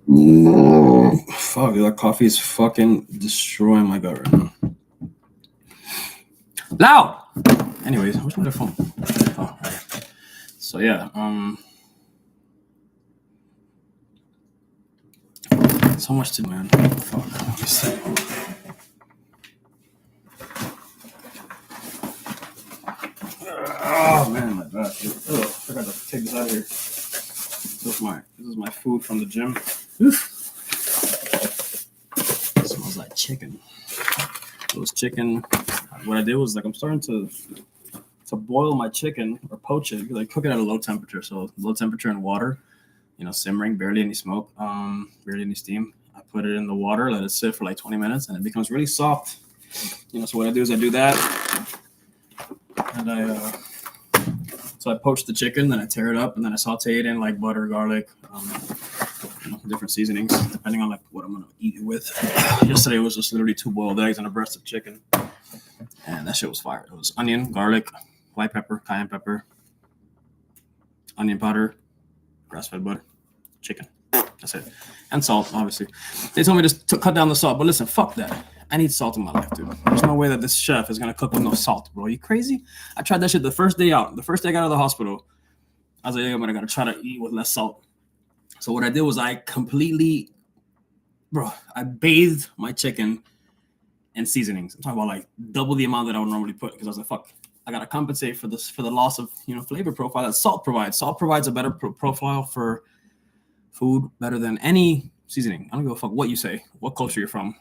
Fuck, that coffee is fucking destroying my gut right now. Loud. Anyways, where's my phone? Oh, right. So yeah, so much to do, man. Fuck. Oh man, my back. Oh, I forgot to take this out of here. This is my food from the gym. Oof. It smells like chicken. It was chicken. What I did was like I'm starting to boil my chicken or poach it, like cook it at a low temperature. So low temperature in water, simmering, barely any smoke, barely any steam. I put it in the water, let it sit for like 20 minutes, and it becomes really soft. So what I do is I do that, and so I poach the chicken, then I tear it up, and then I saute it in like butter, garlic, different seasonings depending on like what I'm gonna eat it with. Yesterday was just literally 2 boiled eggs and a breast of chicken, and that shit was fire. It was onion, garlic, white pepper, cayenne pepper, onion powder, grass-fed butter, chicken. That's it. And salt, obviously. They told me to cut down the salt, but listen, fuck that. I need salt in my life, dude. There's no way that this chef is gonna cook with no salt, bro. You crazy? I tried that shit the first day out. The first day I got out of the hospital, I was like, I'm gonna try to eat with less salt. So what I did was I bathed my chicken in seasonings. I'm talking about like double the amount that I would normally put, because I was like, fuck, I gotta compensate for the loss of flavor profile that salt provides. Salt provides a better profile for food, better than any seasoning. I don't give a fuck what you say, what culture you're from.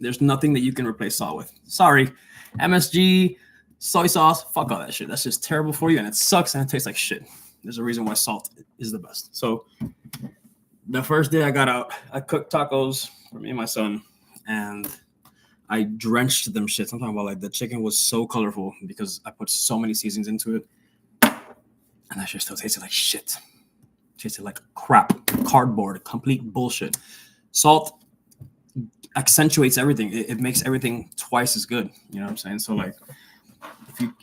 There's nothing that you can replace salt with. Sorry, MSG, soy sauce, fuck all that shit. That's just terrible for you, and it sucks, and it tastes like shit. There's a reason why salt is the best. So the first day I got out, I cooked tacos for me and my son, and I drenched them shits. I'm talking about like the chicken was so colorful because I put so many seasonings into it, and that shit still tasted like shit. Tasted like crap, cardboard, complete bullshit. Salt accentuates everything. It makes everything twice as good. You know what I'm saying? So like,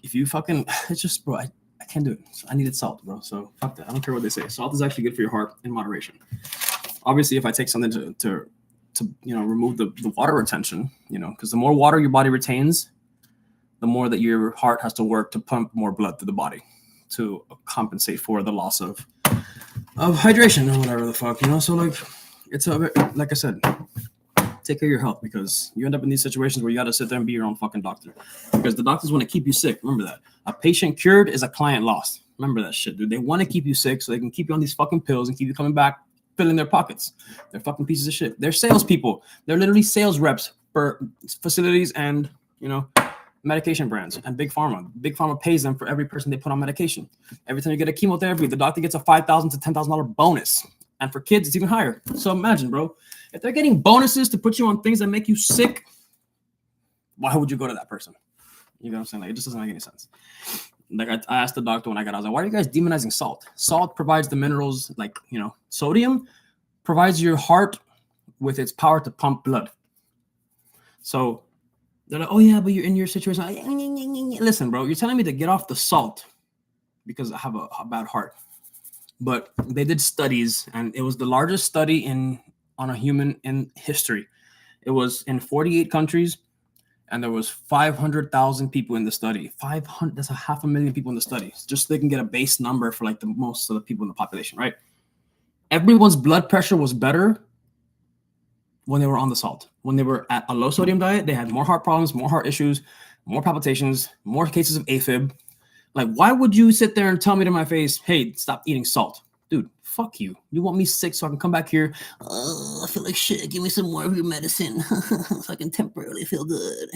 if you fucking, it's just, bro, I can't do it. So I needed salt, bro. So fuck that. I don't care what they say. Salt is actually good for your heart in moderation. Obviously, if I take something to remove the water retention, because the more water your body retains, the more that your heart has to work to pump more blood to the body to compensate for the loss of hydration or whatever the fuck, So like, it's like I said, take care of your health, because you end up in these situations where you got to sit there and be your own fucking doctor, because the doctors want to keep you sick. Remember that. A patient cured is a client lost. Remember that shit, dude. They want to keep you sick so they can keep you on these fucking pills and keep you coming back, filling their pockets. They're fucking pieces of shit. They're salespeople. They're literally sales reps for facilities and, medication brands and Big Pharma. Big Pharma pays them for every person they put on medication. Every time you get a chemotherapy, the doctor gets a $5,000 to $10,000 bonus. And for kids, it's even higher. So imagine, bro, if they're getting bonuses to put you on things that make you sick, why would you go to that person? You know what I'm saying? Like, it just doesn't make any sense. Like, I asked the doctor when I got out, I was like, why are you guys demonizing salt? Salt provides the minerals, like, sodium provides your heart with its power to pump blood. So they're like, oh yeah, but you're in your situation. Listen, bro, you're telling me to get off the salt because I have a bad heart. But they did studies, and it was the largest study on a human in history. It was in 48 countries, and there was 500,000 people in the study. 500, that's 500,000 people in the study, just so they can get a base number for like the most of the people in the population, right? Everyone's blood pressure was better when they were on the salt. When they were at a low sodium diet, they had more heart problems, more heart issues, more palpitations, more cases of AFib. Like, why would you sit there and tell me to my face, hey, stop eating salt? Dude, fuck you. You want me sick so I can come back here? I feel like shit. Give me some more of your medicine so I can temporarily feel good.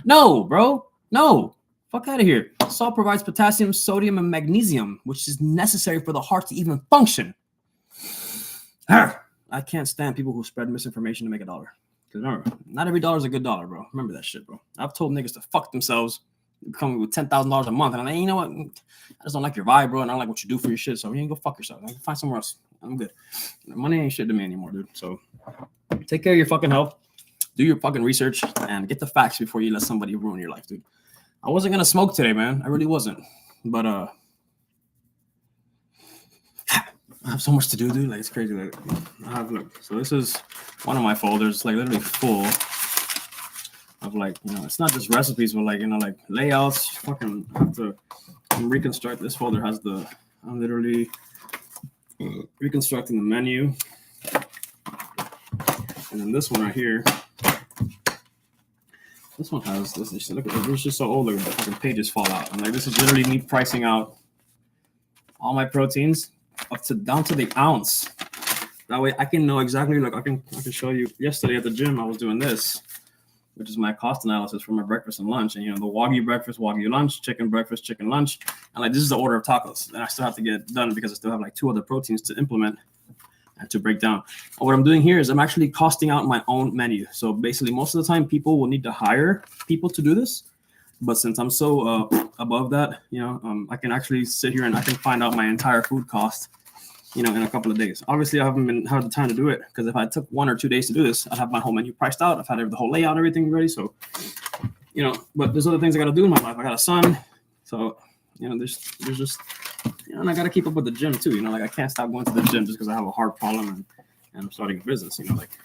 No, bro. No. Fuck out of here. Salt provides potassium, sodium, and magnesium, which is necessary for the heart to even function. I can't stand people who spread misinformation to make a dollar. Because remember, not every dollar is a good dollar, bro. Remember that shit, bro. I've told niggas to fuck themselves, coming with $10,000 a month, and I'm like, you know what? I just don't like your vibe, bro, and I don't like what you do for your shit. So you can go fuck yourself. Find somewhere else. I'm good. Money ain't shit to me anymore, dude. So take care of your fucking health. Do your fucking research and get the facts before you let somebody ruin your life, dude. I wasn't gonna smoke today, man. I really wasn't. But I have so much to do, dude. Like, it's crazy. Like, I have, look. So this is one of my folders, like literally full of, like, you know, it's not just recipes, but like, you know, like layouts. Fucking have to reconstruct. This folder has the, I'm literally reconstructing the menu. And then this one right here, this one has this. Look at it. It's just so old. Look, the fucking pages fall out. And like, this is literally me pricing out all my proteins up to down to the ounce. That way I can know exactly. Like, I can show you. Yesterday at the gym, I was doing this, which is my cost analysis for my breakfast and lunch. And, you know, the Wagyu breakfast, Wagyu lunch, chicken breakfast, chicken lunch. And like, this is the order of tacos. And I still have to get it done because I still have like 2 other proteins to implement and to break down. And what I'm doing here is I'm actually costing out my own menu. So basically, most of the time, people will need to hire people to do this. But since I'm so above that, you know, I can actually sit here and I can find out my entire food cost, you know, in a couple of days. Obviously, I haven't had the time to do it because if I took 1 or 2 days to do this, I'd have my whole menu priced out. I've had the whole layout, everything ready. So, you know, but there's other things I got to do in my life. I got a son. So, you know, there's just, you know, and I got to keep up with the gym too. You know, like I can't stop going to the gym just because I have a heart problem and I'm starting a business, you know, like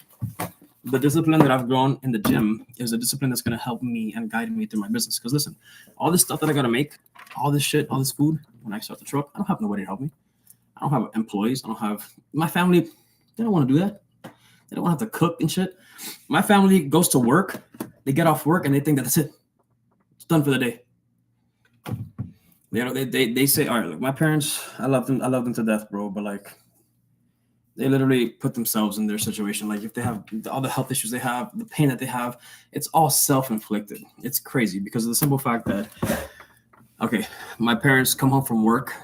the discipline that I've grown in the gym is a discipline that's going to help me and guide me through my business. Because listen, all this stuff that I got to make, all this shit, all this food, when I start the truck, I don't have nobody to help me. I don't have employees. I don't have my family. They don't want to do that. They don't want to have to cook and shit. My family goes to work. They get off work and they think that that's it. It's done for the day. You know, they say, all right, look, my parents, I love them to death, bro. But like, they literally put themselves in their situation. Like if they have all the health issues they have, the pain that they have, it's all self-inflicted. It's crazy because of the simple fact that, okay, my parents come home from work.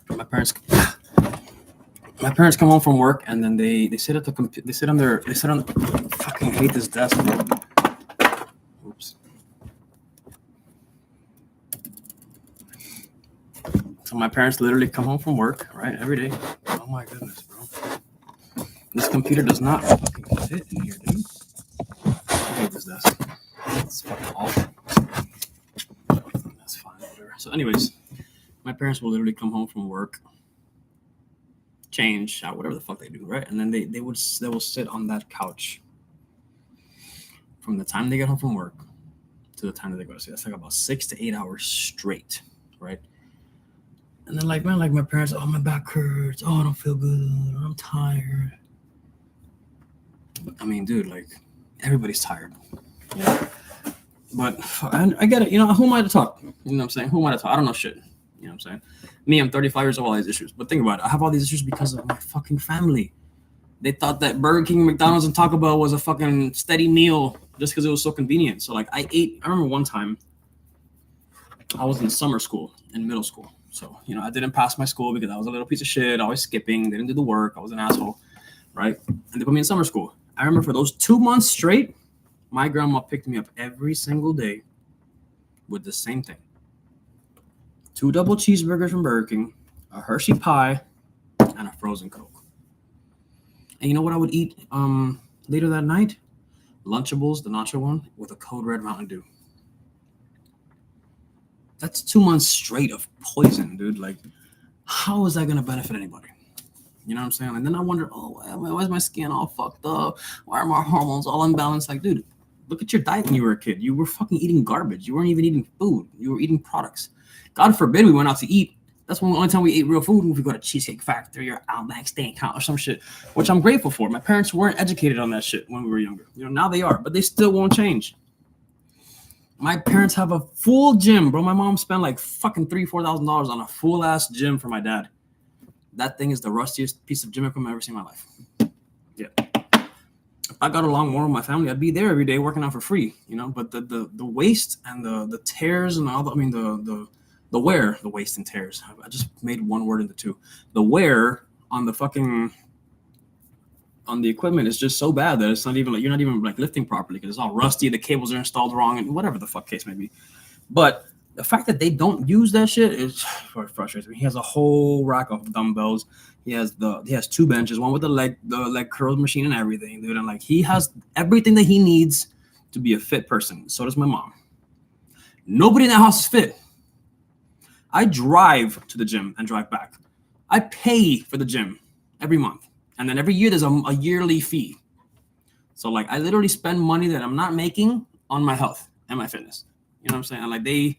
My parents come home from work and then they sit at the computer. They sit on the fucking hate this desk, bro. Oops. So my parents literally come home from work, right, every day. Oh my goodness, bro. This computer does not fucking fit in here, dude. I hate this desk. It's fucking awful. That's fine, whatever. So anyways, my parents will literally come home from work, change, shower, whatever the fuck they do, right? And then they will sit on that couch from the time they get home from work to the time that they go to sleep. That's like about 6 to 8 hours straight, right? And then like, man, like my parents, oh, my back hurts. Oh, I don't feel good. I'm tired. I mean, dude, like everybody's tired. Yeah. But I get it. You know, who am I to talk? You know what I'm saying? Who am I to talk? I don't know shit. You know what I'm saying? Me, I'm 35 years old, all these issues. But think about it. I have all these issues because of my fucking family. They thought that Burger King, McDonald's, and Taco Bell was a fucking steady meal just because it was so convenient. So like I remember one time I was in summer school, in middle school. So, you know, I didn't pass my school because I was a little piece of shit, always skipping, didn't do the work. I was an asshole, right? And they put me in summer school. I remember for those 2 months straight, my grandma picked me up every single day with the same thing. 2 double cheeseburgers from Burger King, a Hershey pie, and a frozen Coke. And you know what I would eat later that night? Lunchables, the nacho one, with a Code Red Mountain Dew. That's 2 months straight of poison, dude. Like, how is that going to benefit anybody? You know what I'm saying? And then I wonder, oh, why is my skin all fucked up? Why are my hormones all imbalanced? Like, dude, look at your diet when you were a kid. You were fucking eating garbage. You weren't even eating food. You were eating products. God forbid we went out to eat. That's the only time we ate real food. If we go to Cheesecake Factory or Outback Steakhouse or some shit, which I'm grateful for. My parents weren't educated on that shit when we were younger. You know, now they are, but they still won't change. My parents have a full gym, bro. My mom spent like fucking $3,000-$4,000 on a full ass gym for my dad. That thing is the rustiest piece of gym equipment I've ever seen in my life. Yeah. If I got along more with my family, I'd be there every day working out for free, you know. But the waste and the tears and all the, I mean the wear, the waste and tears. I just made one word into two. The wear on the fucking on the equipment is just so bad that it's not even like you're not even like lifting properly because it's all rusty. The cables are installed wrong and whatever the fuck case may be. But the fact that they don't use that shit is frustrating me. He has a whole rack of dumbbells. He has 2 benches, one with the leg curl machine and everything, dude. And like he has everything that he needs to be a fit person. So does my mom. Nobody in that house is fit. I drive to the gym and drive back. I pay for the gym every month. And then every year there's a yearly fee. So like I literally spend money that I'm not making on my health and my fitness. You know what I'm saying? And like I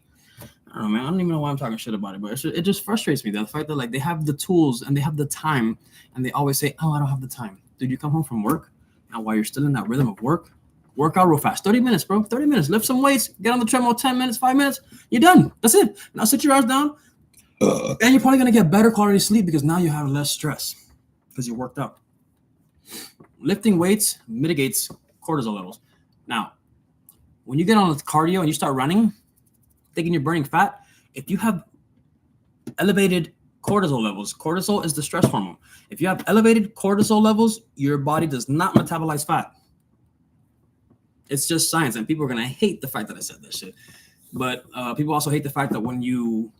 don't know, man. I don't even know why I'm talking shit about it, but it just frustrates me. The fact that like they have the tools and they have the time and they always say, oh, I don't have the time. Dude, you come home from work and while you're still in that rhythm of work out real fast. 30 minutes, bro. 30 minutes. Lift some weights. Get on the treadmill 10 minutes, 5 minutes. You're done. That's it. Now sit your ass down. And you're probably going to get better quality sleep because now you have less stress because you worked out. Lifting weights mitigates cortisol levels. Now, when you get on cardio and you start running, thinking you're burning fat, if you have elevated cortisol levels, cortisol is the stress hormone. If you have elevated cortisol levels, your body does not metabolize fat. It's just science, and people are gonna hate the fact that I said that shit. But people also hate the fact that when you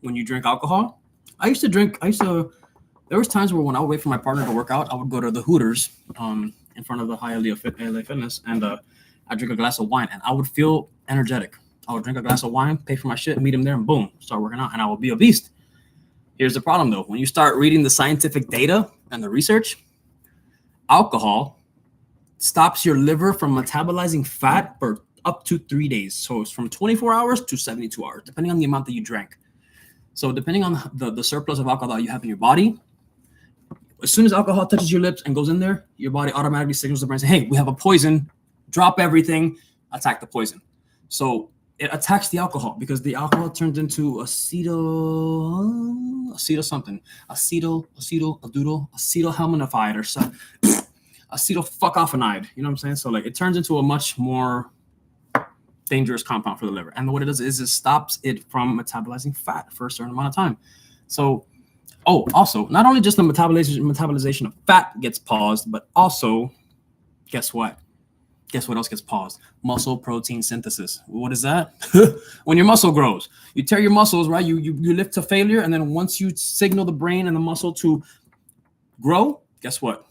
drink alcohol, there was times where when I would wait for my partner to work out, I would go to the Hooters in front of the LA Fitness, and I'd drink a glass of wine, and I would feel energetic. I would drink a glass of wine, pay for my shit, meet him there, and boom, start working out, and I will be a beast. Here's the problem, though. When you start reading the scientific data and the research, alcohol stops your liver from metabolizing fat for up to 3 days. So it's from 24 hours to 72 hours, depending on the amount that you drank. So depending on the surplus of alcohol that you have in your body, as soon as alcohol touches your lips and goes in there, your body automatically signals the brain, say, hey, we have a poison, drop everything, attack the poison. So it attacks the alcohol because the alcohol turns into acetylhalmonified or some acetylfuckoffinide. You know what I'm saying? So like it turns into a much more dangerous compound for the liver. And what it does is it stops it from metabolizing fat for a certain amount of time. So, also, not only just the metabolization of fat gets paused, but also, guess what? Guess what else gets paused? Muscle protein synthesis. What is that? When your muscle grows, you tear your muscles, right? You lift to failure, and then once you signal the brain and the muscle to grow, guess what?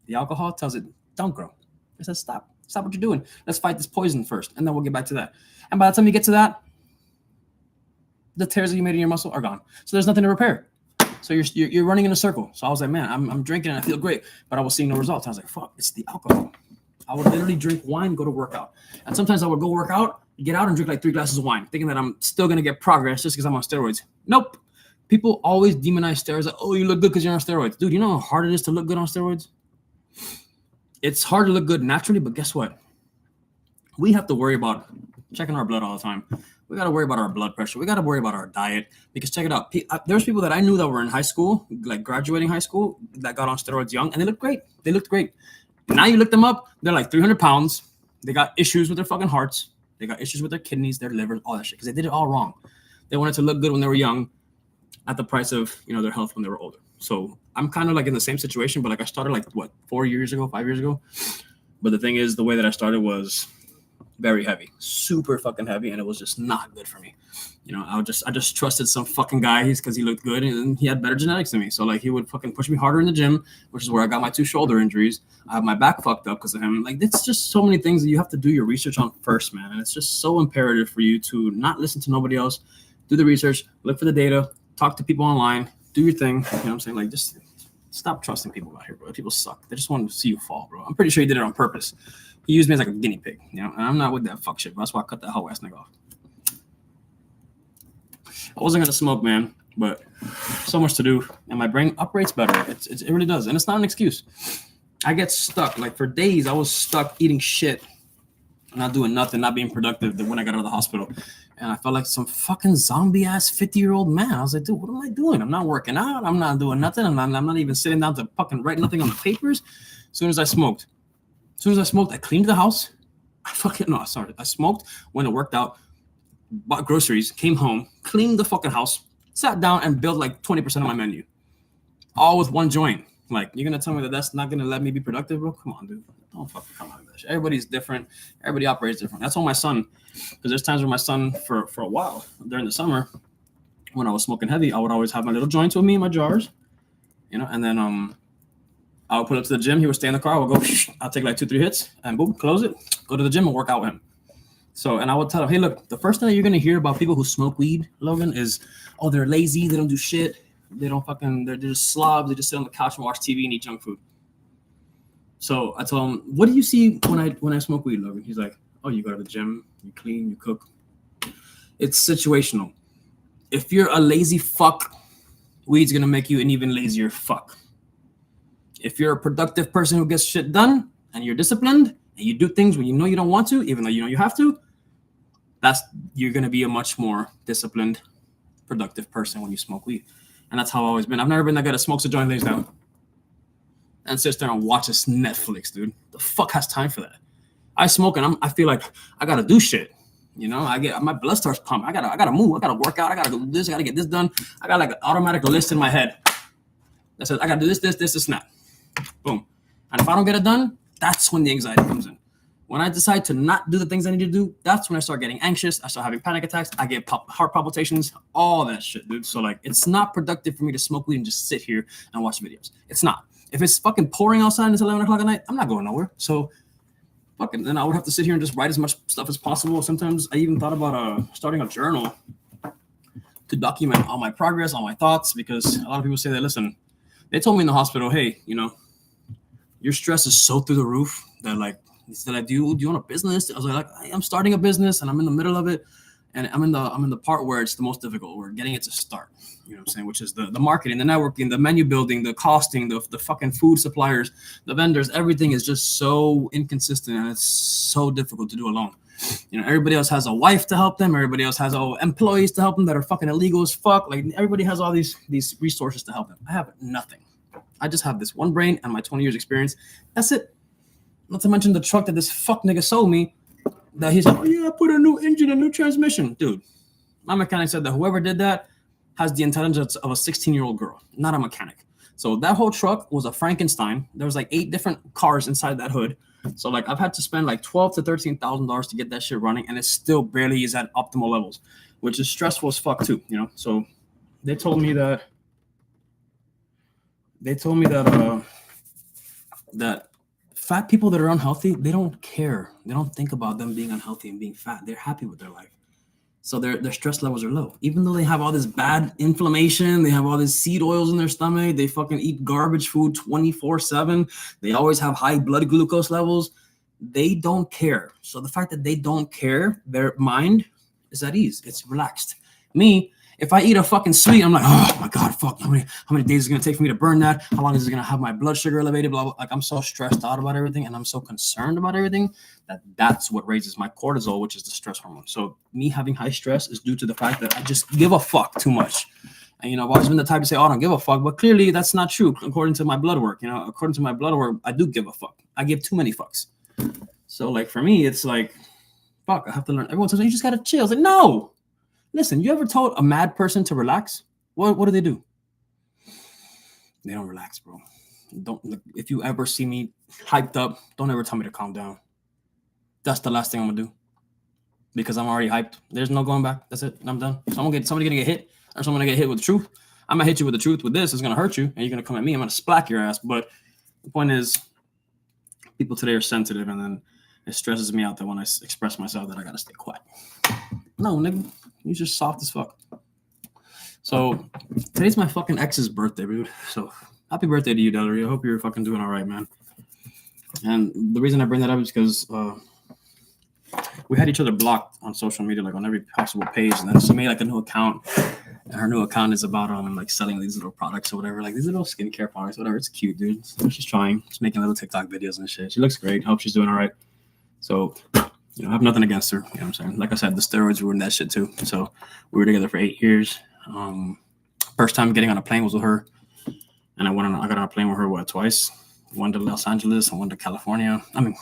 The alcohol tells it, don't grow. It says, stop what you're doing. Let's fight this poison first, and then we'll get back to that. And by the time you get to that, the tears that you made in your muscle are gone. So there's nothing to repair. So you're running in a circle. So I was like, man, I'm drinking and I feel great, but I was seeing no results. I was like, fuck, it's the alcohol. I would literally drink wine, go to work out. And sometimes I would go work out, get out and drink like 3 glasses of wine, thinking that I'm still going to get progress just because I'm on steroids. Nope. People always demonize steroids. Like, oh, you look good because you're on steroids. Dude, you know how hard it is to look good on steroids? It's hard to look good naturally, but guess what? We have to worry about checking our blood all the time. We got to worry about our blood pressure. We got to worry about our diet because check it out. There's people that I knew that were in high school, like graduating high school, that got on steroids young, and they looked great. They looked great. Now you look them up, they're like 300 pounds. They got issues with their fucking hearts. They got issues with their kidneys, their livers, all that shit because they did it all wrong. They wanted to look good when they were young at the price of, their health when they were older. So I'm kind of like in the same situation, but like I started like 5 years ago. But the thing is, the way that I started was very heavy, super fucking heavy, and it was just not good for me. I just trusted some fucking guy because he looked good and he had better genetics than me. So like he would fucking push me harder in the gym, which is where I got my 2 shoulder injuries. I have my back fucked up because of him. Like it's just so many things that you have to do your research on first, man. And it's just so imperative for you to not listen to nobody else. Do the research, look for the data, talk to people online, do your thing. You know what I'm saying? Like just stop trusting people out here, bro. People suck. They just want to see you fall, bro. I'm pretty sure he did it on purpose. He used me as like a guinea pig, and I'm not with that fuck shit. Bro. That's why I cut that whole ass nigga off. I wasn't gonna smoke, man, but so much to do, and my brain operates better. It really does, and it's not an excuse. I get stuck. Like for days, I was stuck eating shit, not doing nothing, not being productive. When I got out of the hospital, and I felt like some fucking zombie ass 50-year-old man. I was like, dude, what am I doing? I'm not working out. I'm not doing nothing. I'm not even sitting down to fucking write nothing on the papers. As soon as I smoked, I cleaned the house. I smoked, went and worked out, bought groceries, came home, cleaned the fucking house, sat down and built like 20% of my menu. All with one joint. Like, you're going to tell me that that's not going to let me be productive, bro? Come on, dude. Don't fucking come out of that shit. Everybody's different. Everybody operates different. That's why my son, because there's times where my son, for a while, during the summer, when I was smoking heavy, I would always have my little joints with me in my jars, and then I would put up to the gym. He would stay in the car. I would go, I'll take like 2-3 hits and boom, close it, go to the gym and work out with him. So, and I would tell him, hey, look, the first thing that you're going to hear about people who smoke weed, Logan, is, oh, they're lazy. They don't do shit. They don't fucking. They're just slobs. They just sit on the couch and watch TV and eat junk food. So I told him, "What do you see when I smoke weed, Logan?" He's like, "Oh, you go to the gym, you clean, you cook." It's situational. If you're a lazy fuck, weed's gonna make you an even lazier fuck. If you're a productive person who gets shit done and you're disciplined and you do things when you know you don't want to, even though you know you have to, you're gonna be a much more disciplined, productive person when you smoke weed. And that's how I've always been. I've never been that guy that smokes a joint, lays down, and sits there and watches Netflix, dude. The fuck has time for that? I smoke and I feel like I gotta do shit. You know, my blood starts pumping. I gotta move. I gotta work out. I gotta do this. I gotta get this done. I got like an automatic list in my head that says I gotta do this, this, and that. Boom. And if I don't get it done, that's when the anxiety comes in. When I decide to not do the things I need to do, that's when I start getting anxious. I start having panic attacks. I get heart palpitations, all that shit, dude. So like, it's not productive for me to smoke weed and just sit here and watch videos. It's not. If it's fucking pouring outside and it's 11 o'clock at night, I'm not going nowhere. So fucking, then I would have to sit here and just write as much stuff as possible. Sometimes I even thought about starting a journal to document all my progress, all my thoughts, because a lot of people say that, listen, they told me in the hospital, hey, you know, your stress is so through the roof that like, he said, like, do you want a business? I was like, I'm starting a business and I'm in the middle of it. And I'm in the part where it's the most difficult. We're getting it to start, you know what I'm saying? Which is the marketing, the networking, the menu building, the costing, the fucking food suppliers, the vendors. Everything is just so inconsistent and it's so difficult to do alone. You know, everybody else has a wife to help them. Everybody else has employees to help them that are fucking illegal as fuck. Like everybody has all these resources to help them. I have nothing. I just have this one brain and my 20 years experience. That's it. Not to mention the truck that this fuck nigga sold me. That he's like, oh yeah, I put a new engine, a new transmission. Dude, my mechanic said that whoever did that has the intelligence of a 16-year-old girl, not a mechanic. So that whole truck was a Frankenstein. There was like 8 different cars inside that hood. So like I've had to spend like $12,000 to $13,000 to get that shit running, and it still barely is at optimal levels, which is stressful as fuck too, you know. So they told me that that fat people that are unhealthy, they don't care. They don't think about them being unhealthy and being fat. They're happy with their life. So their stress levels are low. Even though they have all this bad inflammation, they have all these seed oils in their stomach, they fucking eat garbage food 24/7. They always have high blood glucose levels. They don't care. So the fact that they don't care, their mind is at ease. It's relaxed. Me, if I eat a fucking sweet, I'm like, oh my God, fuck, how many days is it going to take for me to burn that? How long is it going to have my blood sugar elevated? Blah, blah. Like, I'm so stressed out about everything and I'm so concerned about everything that's what raises my cortisol, which is the stress hormone. So me having high stress is due to the fact that I just give a fuck too much. And, you know, I've always been the type to say, oh, I don't give a fuck. But clearly that's not true according to my blood work. You know, according to my blood work, I do give a fuck. I give too many fucks. So, like, for me, it's like, fuck, I have to learn. Everyone says, you just got to chill. I was like, no. Listen, you ever told a mad person to relax? What do? They don't relax, bro. If you ever see me hyped up, don't ever tell me to calm down. That's the last thing I'm gonna do. Because I'm already hyped. There's no going back. That's it. I'm done. Somebody gonna get hit, or someone gonna get hit with the truth. I'm gonna hit you with the truth. With this, it's gonna hurt you, and you're gonna come at me. I'm gonna splack your ass. But the point is, people today are sensitive, and then it stresses me out that when I express myself that I gotta stay quiet. No, nigga. You're just soft as fuck. So today's my fucking ex's birthday, dude. So happy birthday to you, Delory. I hope you're fucking doing all right, man. And the reason I bring that up is because we had each other blocked on social media, like on every possible page. And then she made like a new account. And her new account is about like selling these little products or whatever, like these little skincare products, whatever. It's cute, dude. So she's trying. She's making little TikTok videos and shit. She looks great. Hope she's doing all right. So, you know, I have nothing against her. You know what I'm saying? Like I said, the steroids ruined that shit too. So we were together for 8 years. First time getting on a plane was with her. And I got on a plane with her, twice? One to Los Angeles and one to California. I mean,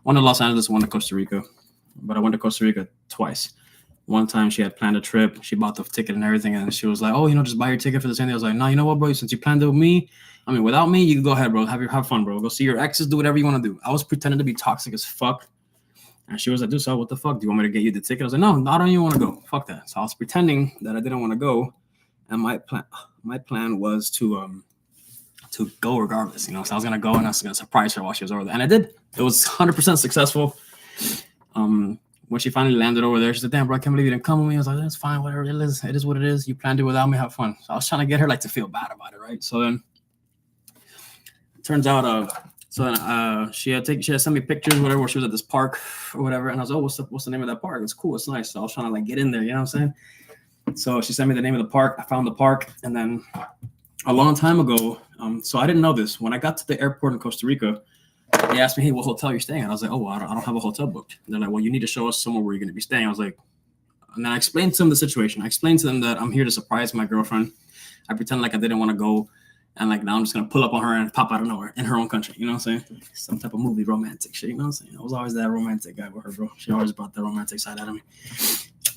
one to Los Angeles, one to Costa Rica. But I went to Costa Rica twice. One time she had planned a trip. She bought the ticket and everything. And she was like, oh, you know, just buy your ticket for the same day. I was like, no, you know what, bro? Since you planned it with me, without me, you can go ahead, bro. Have fun, bro. Go see your exes, do whatever you want to do. I was pretending to be toxic as fuck. And she was like, dude, so what the fuck? Do you want me to get you the ticket? I was like, no, I don't even want to go. Fuck that. So I was pretending that I didn't want to go. And my plan was to go regardless, you know. So I was gonna go and I was gonna surprise her while she was over there, and I did. It was 100% successful. when she finally landed over there, she said, "Damn, bro, I can't believe you didn't come with me." I was like, "That's fine, whatever it is. It is what it is. You planned it without me. Have fun." So I was trying to get her like to feel bad about it, right? So then, turns out, she had sent me pictures, whatever, where she was at this park or whatever, and I was, "Oh, what's the name of that park? It's cool, it's nice." So I was trying to like get in there, you know what I'm saying? So she sent me the name of the park. I found the park, and then a long time ago, so I didn't know this. When I got to the airport in Costa Rica, they asked me, "Hey, what hotel you're staying at?" I was like, "Oh, well, I don't have a hotel booked." And they're like, "Well, you need to show us somewhere where you're going to be staying." I was like, and then I explained to them the situation. I explained to them that I'm here to surprise my girlfriend. I pretended like I didn't want to go, and like now I'm just gonna pull up on her and pop out of nowhere in her own country. You know what I'm saying? Some type of movie romantic shit. You know what I'm saying? I was always that romantic guy with her, bro. She always brought the romantic side out of me.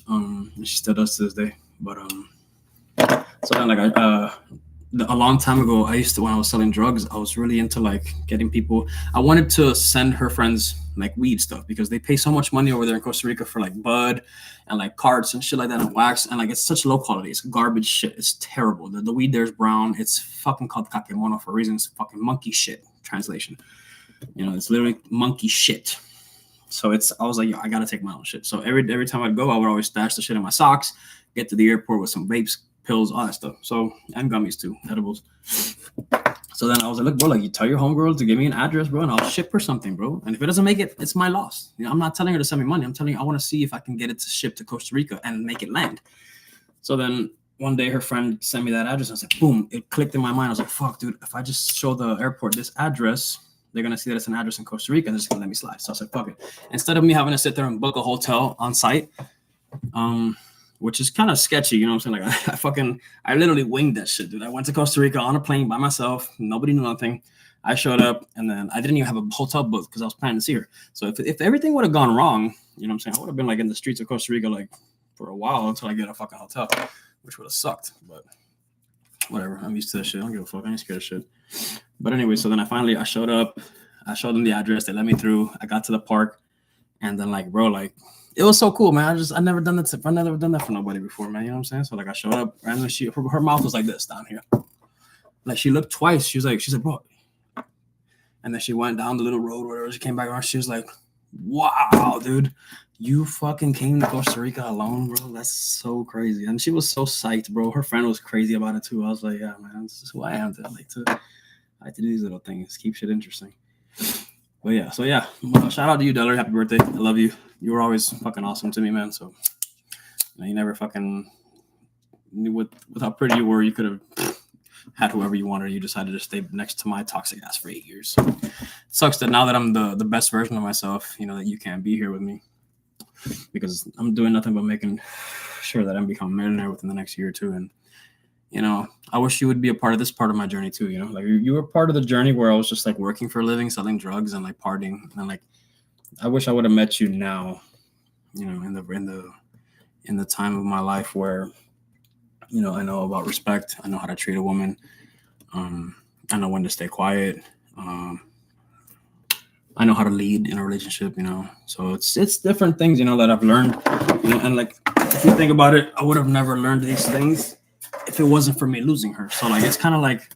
And she still does to this day. But so then like a long time ago, when I was selling drugs, I was really into like getting people. I wanted to send her friends like weed stuff because they pay so much money over there in Costa Rica for like bud and like carts and shit like that and wax, and like it's such low quality. It's garbage shit. It's terrible. The weed there is brown. It's fucking called kakemono for a reason. It's fucking monkey shit. Translation. You know, it's literally monkey shit. So I was like, yo, I gotta take my own shit. So every time I'd go, I would always stash the shit in my socks, get to the airport with some vapes, pills, all that stuff. So, and gummies too, edibles. So then I was like, look, bro, like you tell your homegirl to give me an address, bro, and I'll ship her something, bro. And if it doesn't make it, it's my loss. You know, I'm not telling her to send me money. I'm telling her I want to see if I can get it to ship to Costa Rica and make it land. So then one day her friend sent me that address. And I was like, boom, it clicked in my mind. I was like, fuck, dude, if I just show the airport this address, they're going to see that it's an address in Costa Rica. They're just going to let me slide. So I was like, fuck it. Instead of me having to sit there and book a hotel on site, which is kind of sketchy, you know what I'm saying? Like I literally winged that shit, dude. I went to Costa Rica on a plane by myself. Nobody knew nothing. I showed up, and then I didn't even have a hotel booked because I was planning to see her. So if everything would have gone wrong, you know what I'm saying? I would have been like in the streets of Costa Rica like for a while until I get a fucking hotel, which would have sucked. But whatever, I'm used to that shit. I don't give a fuck. I ain't scared of shit. But anyway, so then I showed up. I showed them the address. They let me through. I got to the park, and then like, bro, like. It was so cool, man. I never done that. I've never done that for nobody before, man. You know what I'm saying? So like, I showed up, and then her mouth was like this down here. Like she looked twice. She was like, bro. And then she went down the little road, whatever. She came back around. She was like, wow, dude, you fucking came to Costa Rica alone, bro. That's so crazy. And she was so psyched, bro. Her friend was crazy about it too. I was like, yeah, man, this is who I am. I like to do these little things, keep shit interesting. But yeah, so yeah, shout out to you, Delory. Happy birthday. I love you. You were always fucking awesome to me, man. So you never fucking knew with how pretty you were. You could have had whoever you wanted. You decided to stay next to my toxic ass for 8 years. So it sucks that now that I'm the best version of myself, you know, that you can't be here with me because I'm doing nothing but making sure that I'm becoming a millionaire within the next year or two. And you know, I wish you would be a part of this part of my journey too. You know, like you were part of the journey where I was just like working for a living, selling drugs, and like partying. And like, I wish I would have met you now. You know, in the time of my life where, you know, I know about respect. I know how to treat a woman. I know when to stay quiet. I know how to lead in a relationship. You know, so it's different things. You know, that I've learned. You know, and like if you think about it, I would have never learned these things if it wasn't for me losing her. So like it's kind of like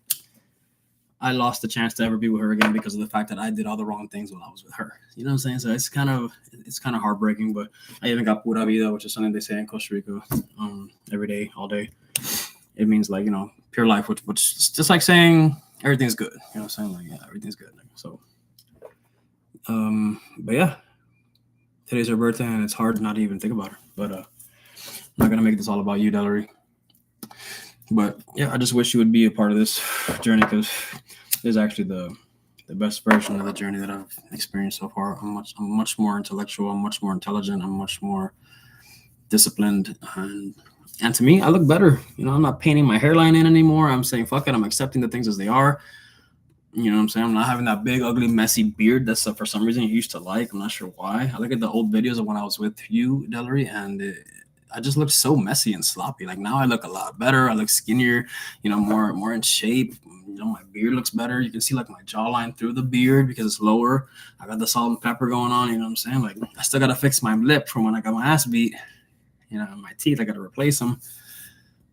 I lost the chance to ever be with her again because of the fact that I did all the wrong things when I was with her. You know what I'm saying? So it's kind of heartbreaking. But I even got Pura vida, which is something they say in Costa Rica, every day, all day. It means like, you know, pure life, which is just like saying everything's good. You know what I'm saying? Like, yeah, everything's good. So but yeah, today's her birthday and it's hard not to even think about her. But I'm not gonna make this all about you, Delory. But yeah, I just wish you would be a part of this journey because it's actually the best version of the journey that I've experienced so far. I'm much more intellectual. I'm much more intelligent. I'm much more disciplined. And to me, I look better. You know, I'm not painting my hairline in anymore. I'm saying, fuck it. I'm accepting the things as they are. You know what I'm saying? I'm not having that big, ugly, messy beard that's for some reason you used to like. I'm not sure why. I look at the old videos of when I was with you, Delory, and I just look so messy and sloppy. Like now I look a lot better. I look skinnier, you know, more in shape. You know, my beard looks better. You can see like my jawline through the beard because it's lower. I got the salt and pepper going on. You know what I'm saying? Like I still got to fix my lip from when I got my ass beat. You know, my teeth, I got to replace them.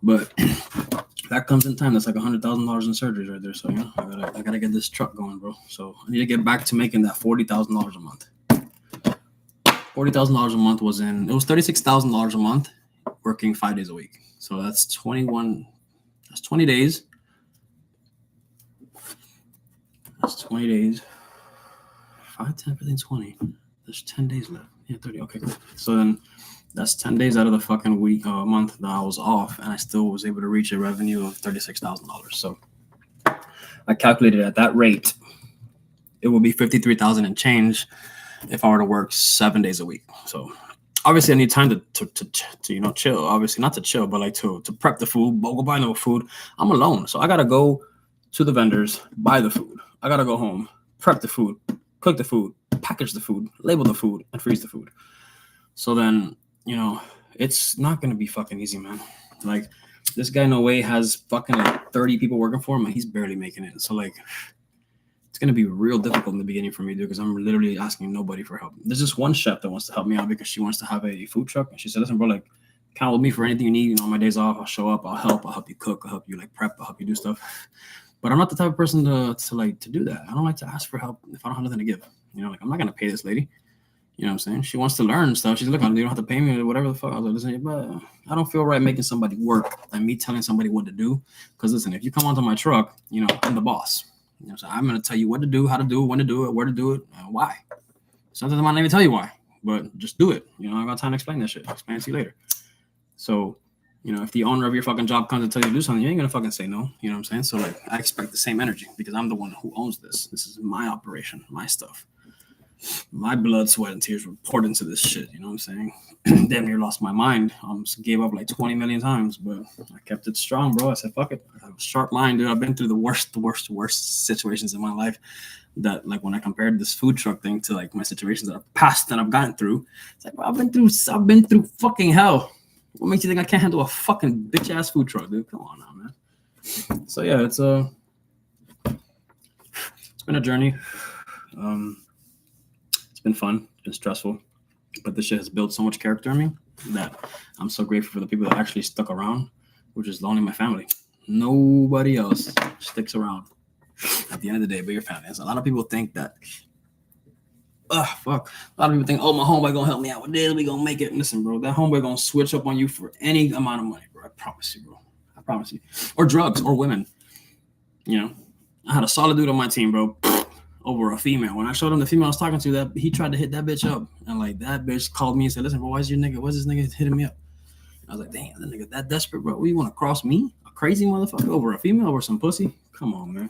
But that comes in time. That's like $100,000 in surgeries right there. So, you know, I gotta get this truck going, bro. So I need to get back to making that $40,000 a month. $40,000 a month was it was $36,000 a month working 5 days a week. So that's 20 days. That's 20 days. 5, 10, 15, 20. There's 10 days left. Yeah, 30. Okay, cool. So then that's 10 days out of the fucking month that I was off, and I still was able to reach a revenue of $36,000. So I calculated at that rate, it will be $53,000 and change if I were to work 7 days a week. So obviously I need time to chill. Obviously not to chill, but like to prep the food, go buy no food. I'm alone, so I gotta go to the vendors, buy the food. I gotta go home, prep the food, cook the food, package the food, label the food, and freeze the food. So then, it's not gonna be fucking easy, man. Like, this guy no way has fucking like 30 people working for him, and he's barely making it. So like, it's gonna be real difficult in the beginning for me, dude, because I'm literally asking nobody for help. There's just one chef that wants to help me out because she wants to have a food truck, and she said, "Listen, bro, like, count with me for anything you need. On my days off, I'll show up, I'll help you cook, I'll help you like prep, I'll help you do stuff." But I'm not the type of person to do that. I don't like to ask for help if I don't have nothing to give. Like, I'm not gonna pay this lady. You know what I'm saying? She wants to learn stuff. She's like, "Oh, you don't have to pay me or whatever the fuck." I was like, "Listen, but I don't feel right making somebody work and me telling somebody what to do. Because listen, if you come onto my truck, I'm the boss. So I'm gonna tell you what to do, how to do it, when to do it, where to do it, and why. Sometimes I might not even tell you why, but just do it. I got time to explain that shit. I'll explain it to you later. So, if the owner of your fucking job comes to tell you to do something, you ain't gonna fucking say no. You know what I'm saying? So like, I expect the same energy because I'm the one who owns this. This is my operation, my stuff. My blood, sweat, and tears were poured into this shit. You know what I'm saying? Damn near lost my mind. Gave up like 20 million times, but I kept it strong, bro. I said, fuck it. I have a sharp mind, dude. I've been through the worst situations in my life. That like when I compared this food truck thing to like my situations that are past and I've gotten through, it's like, bro, I've been through fucking hell. What makes you think I can't handle a fucking bitch ass food truck, dude? Come on now, man. So yeah, it's been a journey. It's been fun. It's been stressful, but this shit has built so much character in me that I'm so grateful for the people that actually stuck around, which is only my family. Nobody else sticks around at the end of the day but your family. So a lot of people think that, fuck. A lot of people think, oh, my homeboy gonna help me out with this. We gonna make it. Listen, bro, that homeboy gonna switch up on you for any amount of money, bro. I promise you, bro. I promise you. Or drugs, or women. I had a solid dude on my team, bro. Over a female. When I showed him the female I was talking to, that he tried to hit that bitch up, and like that bitch called me and said, "Listen, bro, why's this nigga hitting me up?" I was like, "Damn, that nigga that desperate, bro. You want to cross me, a crazy motherfucker, over a female over some pussy? Come on, man.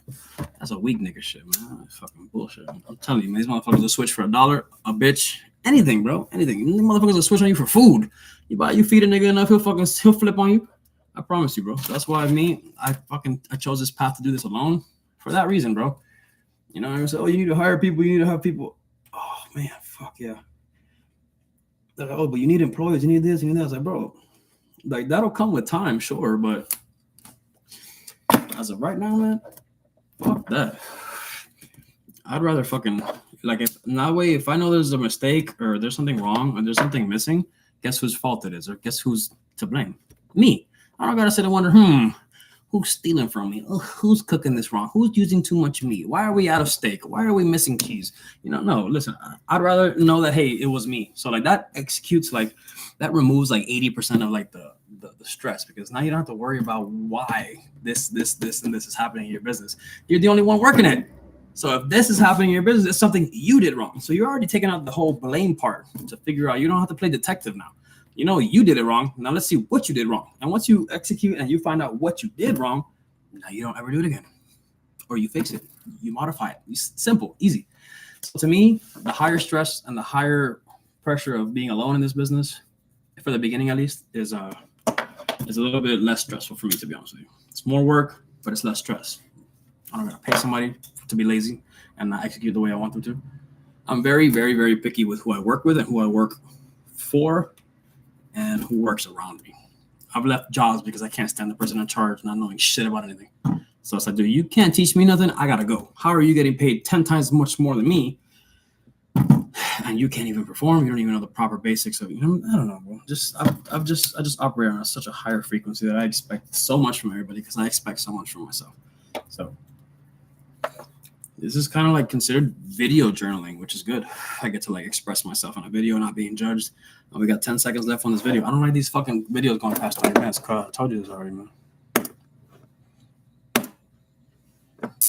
That's a weak nigga shit, man. That's fucking bullshit. I'm telling you, man, these motherfuckers will switch for $1, a bitch, anything, bro, anything. These motherfuckers will switch on you for food. You feed a nigga enough, he'll flip on you. I promise you, bro. That's why I chose this path to do this alone for that reason, bro." I say, "Oh, you need to hire people. You need to have people." Oh, man, fuck yeah. They're like, "Oh, but you need employees. You need this, you need that." I was like, bro, like, that'll come with time, sure. But as of right now, man, fuck that. I'd rather fucking, like, if in that way, if I know there's a mistake or there's something wrong or there's something missing, guess whose fault it is? Or guess who's to blame? Me. I don't got to sit and wonder, who's stealing from me? Who's cooking this wrong? Who's using too much meat? Why are we out of steak? Why are we missing cheese? No, listen, I'd rather know that, hey, it was me. So like that removes like 80% of like the stress, because now you don't have to worry about why this, and this is happening in your business. You're the only one working it. So if this is happening in your business, it's something you did wrong. So you're already taking out the whole blame part to figure out. You don't have to play detective now. You did it wrong. Now let's see what you did wrong. And once you execute and you find out what you did wrong, now you don't ever do it again. Or you fix it. You modify it. It's simple, easy. So to me, the higher stress and the higher pressure of being alone in this business, for the beginning at least, is a little bit less stressful for me, to be honest with you. It's more work, but it's less stress. I don't gotta pay somebody to be lazy and not execute the way I want them to. I'm very, very, very picky with who I work with and who I work for, and who works around me. I've left jobs because I can't stand the person in charge not knowing shit about anything. So it's like, dude, you can't teach me nothing. I gotta go. How are you getting paid 10 times much more than me? And you can't even perform. You don't even know the proper basics of it. I don't know, bro. I just operate on such a higher frequency that I expect so much from everybody because I expect so much from myself. So This is kind of like considered video journaling, which is good. I get to like express myself in a video, not being judged. We got 10 seconds left on this video. I don't like these fucking videos going past 20 minutes. I told you this already, man.